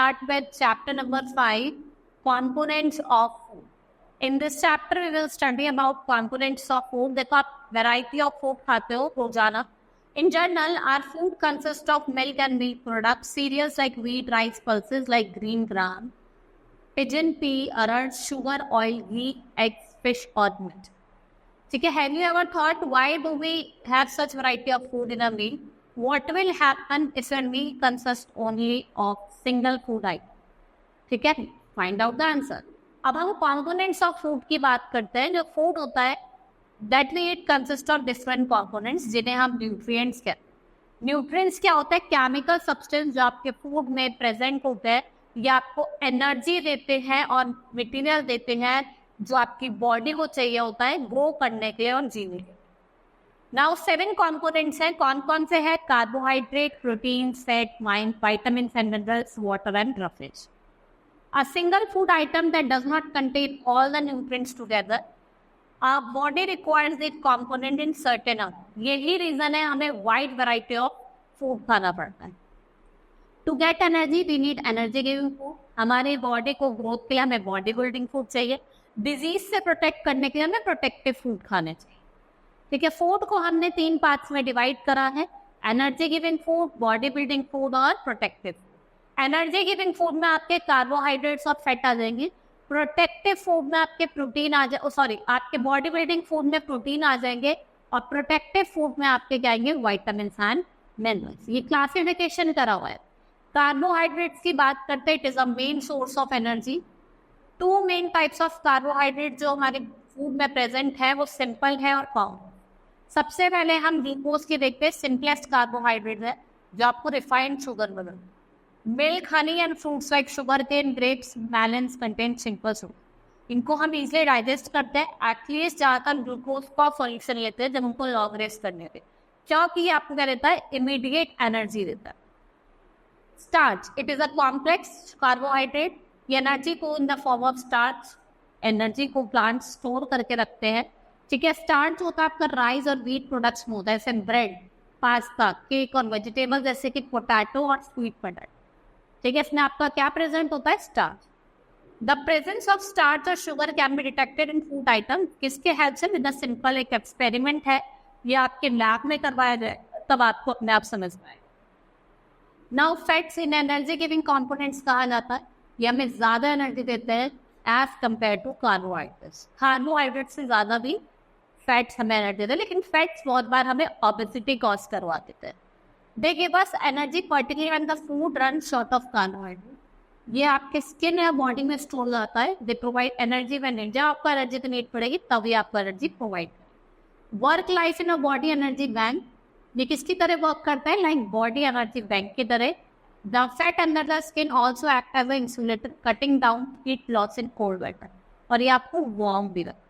start with chapter number 5, components of food. In this chapter, we will study about components of food. देखो आप variety of food खाते हो रोजाना. In general, our food consists of milk and milk products, cereals like wheat, rice, pulses like green gram, pigeon pea, arachid, sugar, oil, ghee, eggs, fish, or meat. ठीक है? Have you ever thought why do we have such variety of food in a meal? What will happen if a meal consists only of single food item? ठीक है? Find out the answer. अब हम components of food की बात करते हैं. जो food होता है that we eat consists of different components जिन्हें हम nutrients कहते हैं. Nutrients क्या होता है? Chemical substance जो आपके food में present होते हैं, ये आपको energy देते हैं और material देते हैं जो आपकी बॉडी को चाहिए होता है ग्रो करने के लिए और जीने के लिए. नाउ 7 कंपोनेंट्स हैं. कौन कौन से हैं? Carbohydrate, protein, fat, vitamin and minerals, water and roughage. A single food item that does not contain all the nutrients together, our body requires the component in certain amount. यही reason है हमें wide variety of food खाना पड़ता है. To get energy we need energy giving food. हमारे body को growth के लिए हमें बॉडी बिल्डिंग फूड चाहिए. डिजीज से प्रोटेक्ट करने के लिए हमें प्रोटेक्टिव फूड खाने चाहिए. ठीक है? फूड को हमने 3 पार्ट्स में डिवाइड करा है. Energy giving food, body building food और प्रोटेक्टिव. एनर्जी गिविंग फूड में आपके कार्बोहाइड्रेट्स और फैट आ जाएंगे. प्रोटेक्टिव फूड में आपके प्रोटीन आ जाए आपके बॉडी बिल्डिंग फूड में प्रोटीन आ जाएंगे और प्रोटेक्टिव फूड में आपके क्या आएंगे? Vitamin and minerals. ये क्लासिफिकेशन करा हुआ है. कार्बोहाइड्रेट्स की बात करते हैं. It is a main source of energy. 2 main types of carbohydrate जो हमारे फूड में प्रेजेंट है वो सिंपल है और कॉम्प्लेक्स. सबसे पहले हम ग्लूकोज की देखते हैं. सिंपलेस्ट कार्बोहाइड्रेट है जो आपको रिफाइंड शुगर बना. Milk, honey and fruits like sugar cane, grapes, melons contain simple sugar. इनको हम इजीली डाइजेस्ट करते हैं. एटलीस्ट ज़्यादातर ग्लूकोज का सॉल्यूशन लेते हैं जब हमको लॉन्ग रेस्ट करने थे, क्योंकि ये आपको क्या देता है? इमीडिएट एनर्जी देता है. Starch, it is a complex carbohydrate. ये एनर्जी को in the form of starch, energy को प्लांट स्टोर करके रखते हैं. ठीक है? स्टार्च होता है आपका राइस और व्हीट प्रोडक्ट्स में होता है, जैसे ब्रेड, पास्ता, केक और वेजिटेबल जैसे कि पोटैटो और स्वीट पोटैटो. ठीक है? इसमें आपका क्या प्रेजेंट होता है? Starch. The presence of starch और sugar can be detected in food item. किसके हेल्प से? विद द सिंपल एक एक्सपेरिमेंट है, ये आपके लैब में करवाया जाए तब आपको अपने आप समझ में आए. Now fats in energy giving components कहा जाता है. ये हमें ज़्यादा एनर्जी देते हैं as compare to carbohydrates. Carbohydrate से ज़्यादा भी फैट्स हमें एनर्जी देते हैं, लेकिन फैट्स बहुत बार हमें ओबेसिटी कॉज करवा देते हैं. देखिए बस energy particular when the food run short of carbohydrate. ये आपके स्किन या बॉडी में स्टोर हो जाता है. दे प्रोवाइड एनर्जी व्हेन जब आपको एनर्जी की नीड पड़ेगी तभी आपको एनर्जी प्रोवाइड करें. Work life in a body energy bank. ये किसकी तरह वर्क करता है? लाइक बॉडी एनर्जी बैंक की तरह. The fat under the skin also act as an insulator, cutting down heat loss in cold weather. और ये आपको वार्म भी रखता है.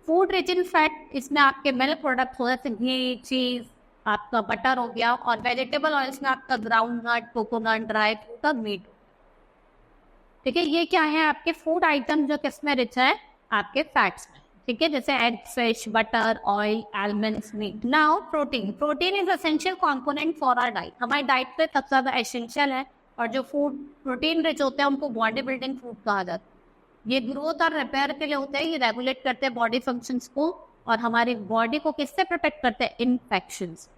फूड रिच इन फैट, इसमें आपके मिल्क प्रोडक्ट हो जैसे घी, चीज, आपका बटर हो गया, और वेजिटेबल ऑयल्स में आपका ground nut, coconut, dry fruit और मीट. ठीक है? ये क्या है? आपके फूड आइटम जो किसमें रिच है? आपके फैट्स में. ठीक है? जैसे egg, fish, butter, oil, almonds, meat. Now protein. Protein is essential component for our diet. हमारी डाइट पे सबसे ज़्यादा एसेंशियल है. और जो फूड प्रोटीन रिच होते हैं उनको बॉडी बिल्डिंग फूड कहा जाता है. ये ग्रोथ और रिपेयर के लिए होते हैं. ये रेगुलेट करते हैं बॉडी फंक्शंस को और हमारी बॉडी को किससे प्रोटेक्ट करते हैं? इन्फेक्शंस.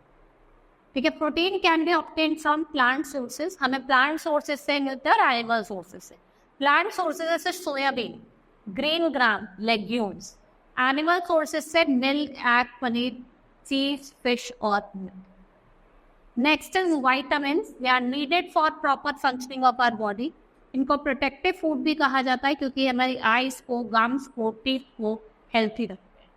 ठीक है? Protein can be obtained from plant sources. हमें प्लांट सोर्सेज से मिलते हैं और एनिमल सोर्सेज से. प्लांट सोर्सेज जैसे soybean, green gram, legumes. Animal sources से milk, egg, paneer, cheese, fish और meat. Next is vitamins. They are needed for proper functioning of our body. इनको प्रोटेक्टिव फूड भी कहा जाता है क्योंकि हमारी आईज को, गम्स को, टीथ को हेल्थी रखते हैं.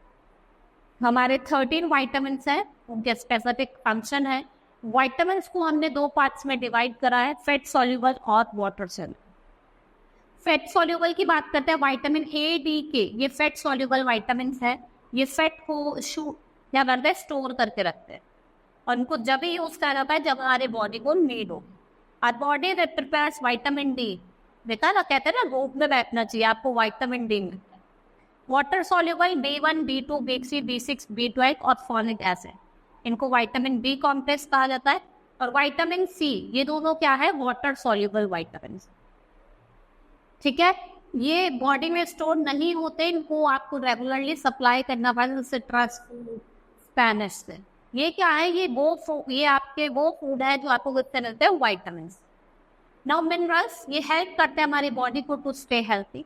हमारे 13 विटामिन्स हैं, उनके स्पेसिफिक फंक्शन है. विटामिन्स को हमने 2 पार्ट्स में डिवाइड करा है, फैट सॉल्युबल और वाटर सॉल्युबल. फैट सॉल्युबल की बात करते हैं. विटामिन ए, डी, के, ये फैट सॉल्युबल विटामिन्स है. ये फैट को क्या करते हैं? स्टोर करके रखते हैं और उनको जब भी यूज करा जाता है जब हमारे बॉडी को नीड हो. और बॉडी प्रिपेयर्स विटामिन डी. देखा ना, कहते हैं ना धूप में बैठना चाहिए, आपको विटामिन डी मिलता है. Water soluble B1, B2, B3, B6, B12 और फॉलिक एसिड. इनको विटामिन बी कॉम्प्लेक्स कहा जाता है. और विटामिन सी, ये दोनों क्या है, वाटर सॉल्युबल विटामिन। ठीक है, ये बॉडी में स्टोर नहीं होते, इनको आपको रेगुलरली सप्लाई करना पड़ता है सिट्रस फूड, स्पेनिश से। ये क्या है, ये आपके वो फूड है जो आपको किससे मिलते हैं, विटामिन। नाउ मिनरल्स, ये हेल्प करते हैं हमारी बॉडी को टू स्टे हेल्थी।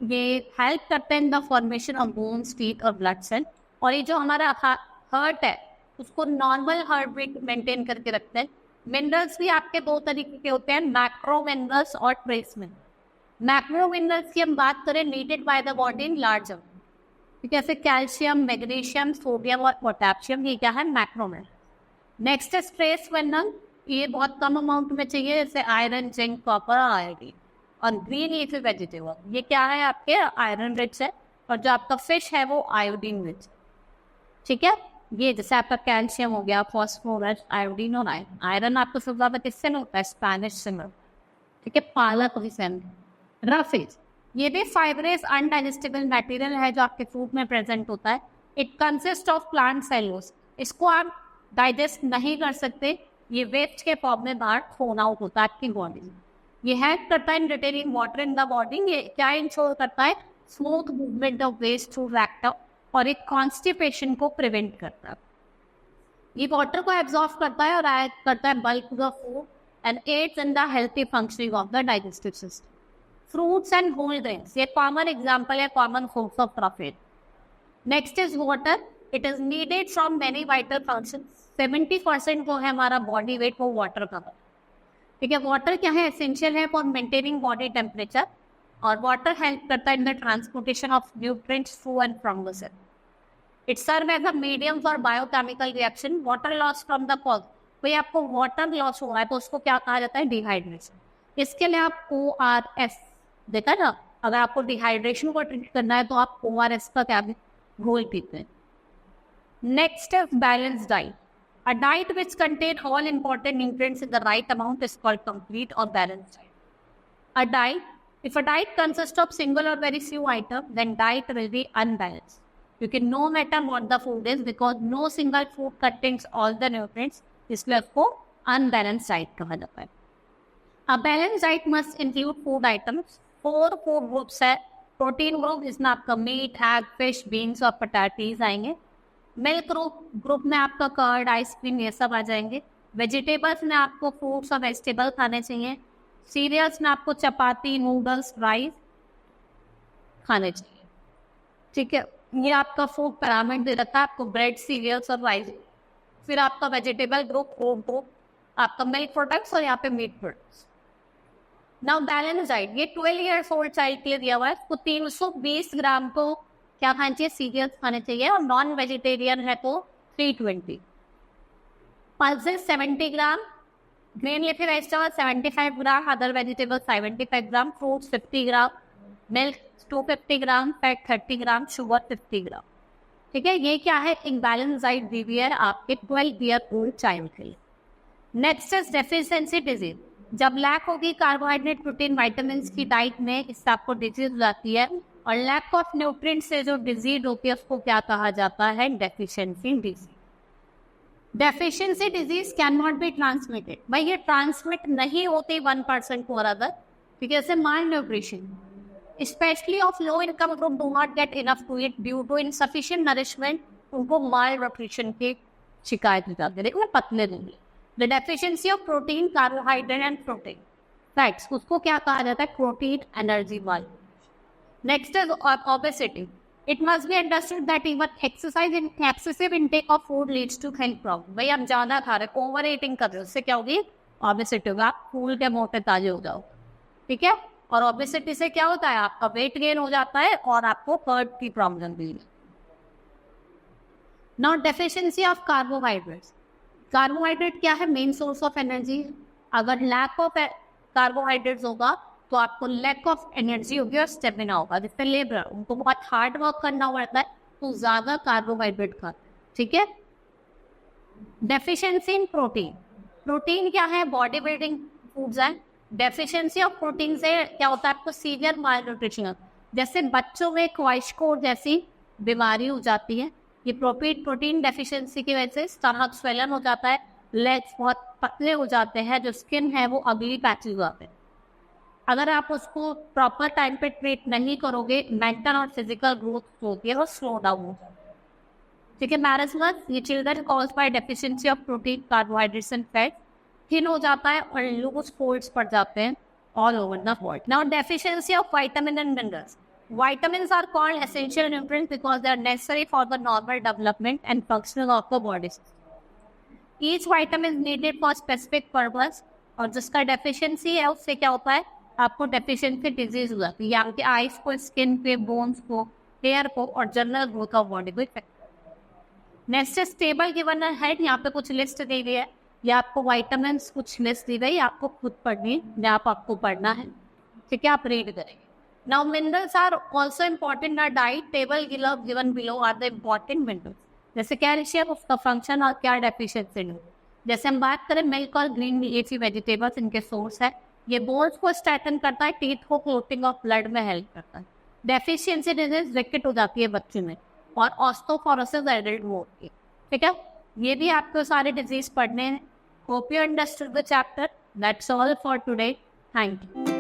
ये हेल्प करते हैं in the formation of bones, teeth और ब्लड सेल। और ये जो हमारा हार्ट है उसको नॉर्मल हार्ट रेट मेंटेन करके रखते हैं। मिनरल्स भी आपके दो तरीके के होते हैं, मैक्रो मिनरल्स और ट्रेस मिनरल्स। मैक्रो मिनरल्स की हम बात करें, needed by the body in large amount, जैसे कैल्शियम, मैग्नीशियम, सोडियम और पोटेशियम, ये क्या है, मैक्रो मिनरल। नेक्स्ट है ट्रेस मिनरल, ये बहुत कम अमाउंट में चाहिए, जैसे आयरन, जिंक, कॉपर और आयोडीन। और ग्रीन लीफी वेजिटेबल, ये क्या है, आपके आयरन रिच है, और जो आपका फिश है वो आयोडीन रिच। ठीक है, ये जैसे आपका कैल्शियम हो गया, फॉस्फोरस, आयोडीन और आयरन। आयरन आपको सबसे ज्यादा किससे मिलता है, स्पेनिश से मिलता है। ठीक है, पालक भी सेम। रफेज, ये भी फाइब्रेस अनडाइजेस्टेबल मटेरियल है जो आपके फूड में प्रेजेंट होता है। It consist of plant cellulose, इसको आप डाइजेस्ट नहीं कर सकते, ये वेस्ट के फॉर्म में बाहर थ्रोन आउट होता है आपकी बॉडी में। ये हेल्प करता है in retaining water in the body. ये क्या इंश्योर करता है, smooth movement of waste through rectum, और एक कॉन्स्टिपेशन को प्रिवेंट करता है। ये वाटर को एब्जॉर्ब करता है और ऐड करता है bulk the food and aids in the healthy functioning of the digestive system. Fruits and whole grains, ये कॉमन एग्जाम्पल है common source of profit. Next is water, it is needed from many vital function. 70% वो है हमारा body weight, वो water का है। ठीक है, वाटर क्या है, एसेंशियल है फॉर मेंटेनिंग बॉडी टेम्परेचर, और वाटर हेल्प करता है in the transportation of nutrients through and from the cell. It serve as a medium for biochemical reaction. Water loss from the cause, भाई आपको water loss हो रहा है तो उसको क्या कहा जाता है, डिहाइड्रेशन। इसके लिए आप ORS देखा ना, अगर आपको डिहाइड्रेशन को ट्रीट करना है तो आप ORS का क्या घोल पीते हैं। Next is balance diet, a diet which contains all important nutrients in the right amount is called complete or balanced diet. A diet, if a diet consists of single or very few items, then diet will be unbalanced. Because no matter what the food is, because no single food contains all the nutrients, इसलिए उसको unbalanced diet कहा जाता है। A balanced diet must include food items. 4 food groups है। Protein group, इसमें आपका meet, egg, fish, beans और पटाटीज आएंगे। मिल्क ग्रुप में आपका कर्ड, आइसक्रीम, ये सब आ जाएंगे। वेजिटेबल्स में आपको फ्रूट्स और वेजिटेबल खाने चाहिए। सीरियल्स में आपको चपाती, नूडल्स, राइस खाने चाहिए। ठीक है, ये आपका फूड पिरामिड दे रखा है आपको, ब्रेड, सीरियल्स और राइस। फिर आपका वेजिटेबल ग्रुप, फ्रूट ग्रुप, आपका मिल्क प्रोडक्ट्स और यहाँ पे meat products. Now balance diet, ये 12 ईयर्स ओल्ड चाइल्ड के लिए दिया हुआ है। उसको 320 ग्राम को क्या खाना चाहिए, सीरियल्स खाने चाहिए, और नॉन वेजिटेरियन है तो 320। पल्सेस 70 ग्राम, ग्रीन लीफी वेजिटेबल 75 ग्राम, अदर वेजिटेबल 75 ग्राम, फ्रूट्स 50 ग्राम, मिल्क 250 ग्राम, फैट 30 ग्राम, शुगर 50 ग्राम। ठीक है, ये क्या है, एक बैलेंस डाइट दी हुई है आपके 12 ईयर ओल्ड चाइल्ड के लिए। नेक्स्ट इज डेफिशिएंसी डिजीज, जब लैक होगी कार्बोहाइड्रेट, प्रोटीन, विटामिन की डाइट में, इससे आपको डिजीज हो जाती है। और लैक ऑफ न्यूट्रिएंट से जो डिजीज होती है उसको क्या कहा जाता है, deficiency disease. Deficiency disease can not be transmitted, भाई ये ट्रांसमिट नहीं होती 1% को अदर। ठीक है, जैसे malnutrition, specially of low income group do not get enough to eat due to insufficient nourishment, उनको माल न्यूट्रिशन की शिकायत हो जाती है, लेकिन पतले नहीं। The deficiency of protein, carbohydrate and protein fats, उसको क्या कहा जाता है, प्रोटीन एनर्जी वाल। Next is obesity, it must be understood that even exercise in excessive intake of food leads to health problem. भाई आप ज़्यादा खा रहे हो, ओवर ईटिंग कर रहे हो, उससे क्या होगी, ओबेसिटी होगा, आप फूल के मोटे ताजे हो जाओ। ठीक है, और ओबेसिटी से क्या होता है, आपका वेट गेन हो जाता है और आपको हार्ट की प्रॉब्लम भी। Now deficiency of carbohydrates, carbohydrate क्या है, मेन सोर्स ऑफ एनर्जी। अगर लैक ऑफ कार्बोहाइड्रेट्स होगा तो आपको लैक ऑफ एनर्जी होगी और स्टेमिना होगा। जिससे लेबर, उनको बहुत हार्ड वर्क करना पड़ता है तो ज़्यादा कार्बोहाइड्रेट खाते हैं। ठीक है, डेफिशिएंसी इन प्रोटीन, प्रोटीन क्या है, बॉडी बिल्डिंग फूड्स है। डेफिशिएंसी ऑफ प्रोटीन से क्या होता है, आपको सीवियर माल न्यूट्रिशन, जैसे बच्चों में क्वाइशकोर जैसी बीमारी हो जाती है, ये प्रोटीन डेफिशिएंसी की वजह से स्टमक स्वेलन हो जाता है, लेग्स बहुत पतले हो जाते हैं, जो स्किन है वो अगली पैचेज हो जाते हैं। अगर आप उसको प्रॉपर टाइम पे ट्रीट नहीं करोगे, मेंटल और फिजिकल ग्रोथ होती है वो स्लो डाउन हो जाती है। ठीक है, मैरिस्मस ये children cause by deficiency of protein, carbohydrates and fat, thin हो जाता है और लूज फोल्ड्स पड़ जाते हैं all over the world. Now, deficiency of vitamin and minerals. Vitamins are called essential nutrients because they are necessary for the normal development and functioning of the body system. Each vitamin is needed for specific purpose. और जिसका deficiency है उससे क्या होता है, आपको deficiency disease हो जाती है, या आपके आइज को, स्किन पे, बोन्स को, हेयर को और जनरल ग्रोथ ऑफ बॉडी को इफेक्ट। नेक्स्ट स्टेबल गिवन है, यहाँ पे कुछ लिस्ट दी गई है, या आपको वाइटामिन्स कुछ लिस्ट दी गई, आपको खुद पढ़नी है या आपको पढ़ना है, ठीक है, आप रीड करेंगे। Now minerals are also important in diet, table given below are the important minerals. जैसे कैल्शियम, उसका फंक्शन और क्या डेफिशिएंसी है। जैसे हम बात करें मिल्क और ग्रीन लीफी वेजिटेबल्स, इनके सोर्स है। ये बोन्स को स्ट्रेंथन करता है, टीथ को क्लोटिंग ऑफ ब्लड में हेल्प करता है। डेफिशिएंसी डिजीज रिकेट हो जाती है बच्चे में, और ऑस्टोपोरोसिस एडल्ट में होती है, ठीक है। ये भी आपको सारे डिजीज पढ़ने हैं। Hope you understood the chapter. That's all for today. Thank you.